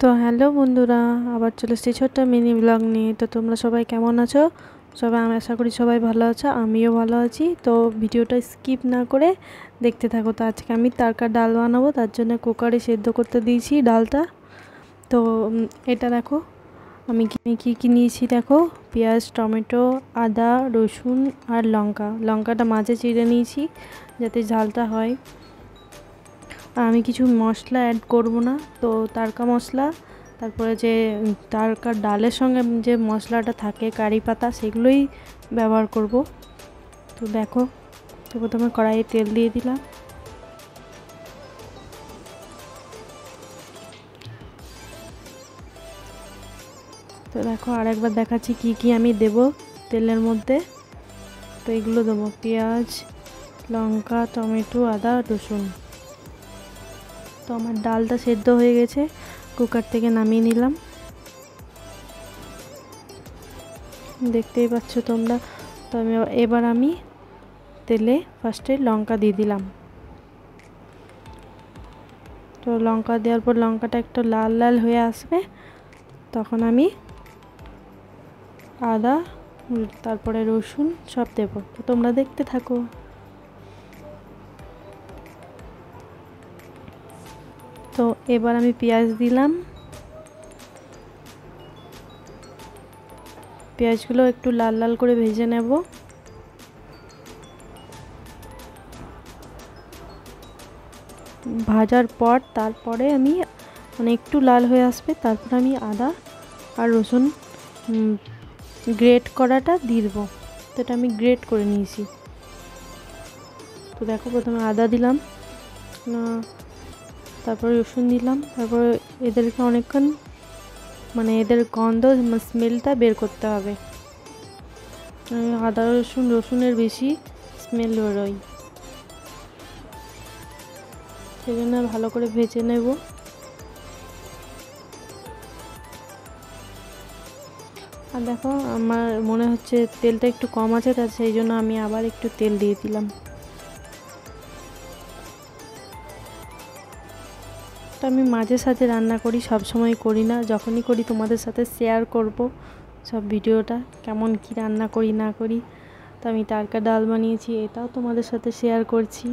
তো হ্যালো বন্ধুরা, আবার চলে এসেছি ছোট্ট মিনি ব্লগ নিয়ে। তো তোমরা সবাই কেমন আছো? সবাই, আমি আশা করি সবাই ভালো আছো, আমিও ভালো আছি। তো ভিডিওটা স্কিপ না করে দেখতে থাকো। তো আজকে আমি তারকা ডাল বানাবো, তার জন্য কুকারে সেদ্ধ করতে দিয়েছি ডালটা। তো এটা দেখো আমি কী কী নিয়েছি দেখো। পেঁয়াজ, টমেটো, আদা, রসুন আর লঙ্কাটা মাঝে চিড়ে নিয়েছি যাতে ঝালটা হয়। আর আমি কিছু মশলা অ্যাড করব না, তো তারকা মশলা, তারপরে যে তারকা ডালের সঙ্গে যে মশলাটা থাকে কারি পাতা, সেগুলোই ব্যবহার করব। তো দেখো, তো প্রথমে কড়াইয়ে তেল দিয়ে দিলাম। তো দেখো আরেকবার দেখাচ্ছি কি কি আমি দেব তেলের মধ্যে। তো এগুলো দেবো পেঁয়াজ, লঙ্কা, টমেটো, আদা, রসুন। তো আমার ডালটা সেদ্ধ হয়ে গেছে, কুকার থেকে নামিয়ে নিলাম। দেখতেই পাচ্ছ তোমরা। তো এবার আমি তেলে ফার্স্টে লঙ্কা দিয়ে দিলাম। তো লঙ্কা দেওয়ার পর লঙ্কাটা একটু লাল লাল হয়ে আসবে, তখন আমি আদা, তারপরে রসুন সব দেবো। তো তোমরা দেখতে থাকো। তো এবার আমি পেঁয়াজ দিলাম। পেঁয়াজগুলো একটু লাল লাল করে ভেজে নেব। ভাজার পর তারপরে আমি একটু লাল হয়ে আসবে, তারপর আমি আদা আর রসুন গ্রেট করাটা দিয়ে দেবো। তো এটা আমি গ্রেট করে নিয়েছি। তো দেখো প্রথমে আদা দিলাম, তারপরে রসুন দিলাম, তারপরে এদেরকে অনেকক্ষণ এদের গন্ধ স্মেলটা বের করতে হবে। আদা রসুনের বেশি স্মেল বেরোয়, সেই জন্য ভালো করে ভেজে নেব। আর দেখো আমার মনে হচ্ছে তেলটা একটু কম আছে, তার সেই জন্য আমি আবার একটু তেল দিয়ে দিলাম। তো আমি মাঝে সাঝে রান্না করি, সব সময় করি না। যখনই করি তোমাদের সাথে শেয়ার করব সব ভিডিওটা, কেমন কি রান্না করি না করি। তো আমি তারকা ডাল বানিয়েছি, এটাও তোমাদের সাথে শেয়ার করছি।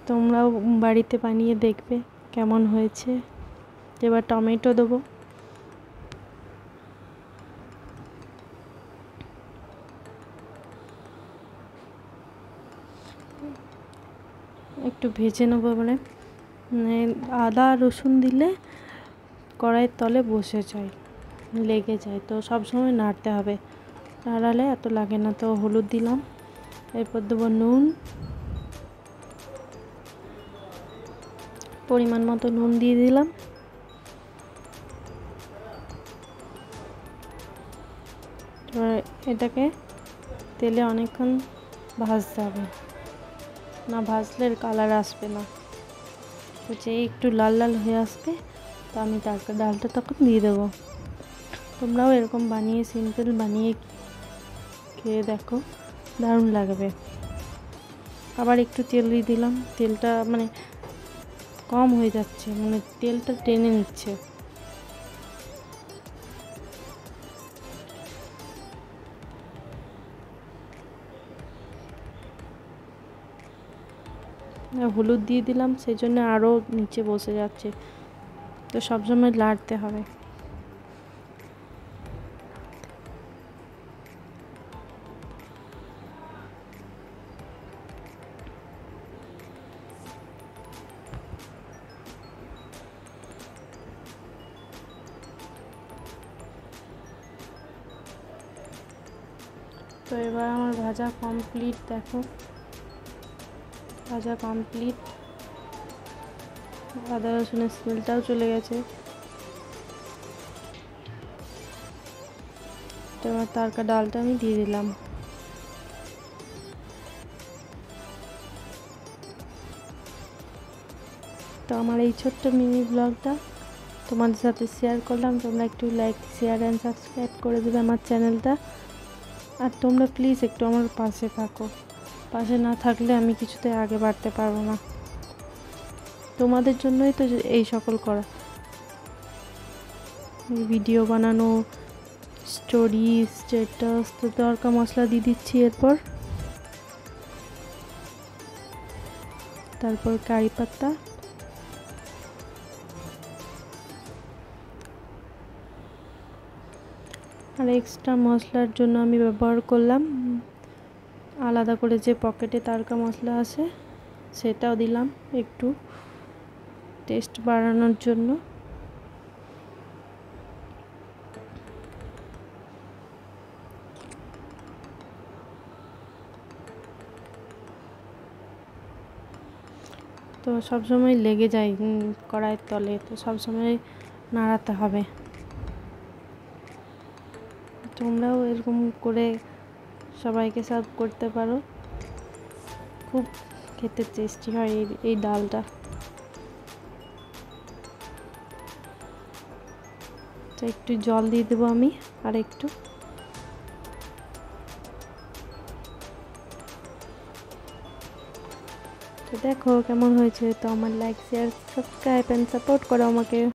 তোমরাও বাড়িতে বানিয়ে দেখবে কেমন হয়েছে। এবার টমেটো দেবো। একটু ভেজে নেবো। আদা রসুন দিলে কড়াইয়ের তলে বসে যায়, লেগে যায়, তো সব সময় নাড়তে হবে, নাড়ালে এত লাগে না। তো হলুদ দিলাম, এরপর দেবো নুন, পরিমাণ মতো নুন দিয়ে দিলাম। এবার এটাকে তেলে অনেকক্ষণ ভাজতে হবে, না ভাজলে কালার আসবে না। তো যে একটু লাল লাল হয়ে আসবে, তো আমি তারকা ডালটা তখন দিয়ে দেবো। তোমরাও এরকম বানিয়ে সিম্পল বানিয়ে খেয়ে দেখো, দারুণ লাগবে। আবার একটু তেল দিয়ে দিলাম, তেলটা কম হয়ে যাচ্ছে, তেলটা টেনে নিচ্ছে। হলুদ দিয়ে দিলাম, সেই জন্য আরও নিচে বসে যাচ্ছে। তো সবসময় লাড়তে হবে। তো এবার আমার ভাজা কমপ্লিট, দেখো ভাজা কমপ্লিট। আদা রসুনের স্মেলটাও চলে গেছে। তো এবার তারকা ডালটা আমি দিয়ে দিলাম। তো আমার এই ছোট্ট মিনি ব্লগটা তোমাদের সাথে শেয়ার করলাম। তোমরা একটু লাইক, শেয়ার অ্যান্ড সাবস্ক্রাইব করে দেবে আমার চ্যানেলটা। আর তোমরা প্লিজ একটু আমার পাশে থাকো, পাশে না থাকলে আমি কিছুতে আগে বাড়তে পারবো না। তোমাদের জন্যই তো এই সকল করা, ভিডিও বানানো, স্টোরি, স্ট্যাটাস। তো তড়কা মশলা দিয়ে দিচ্ছি, তারপর কারি পাতা, আর এক্সট্রা মশলার জন্য আমি ব্যবহার করলাম আলাদা করে যে পকেটে তড়কা মশলা আছে, সেটাও দিলাম একটু টেস্ট বাড়ানোর জন্য। তো সবসময় লেগে যায় কড়াইয়ের তলে, তো সবসময় নাড়াতে হবে। তোমরাও এরকম করে সবাইকে সার্ভ করতে পারো, খুব খেতে টেস্টি হয় এই ডালটা। তো একটু জল দিয়ে দেবো আমি, আর একটু। তো দেখো কেমন হয়েছে। তো আমার like, share, subscribe and support করো আমাকে।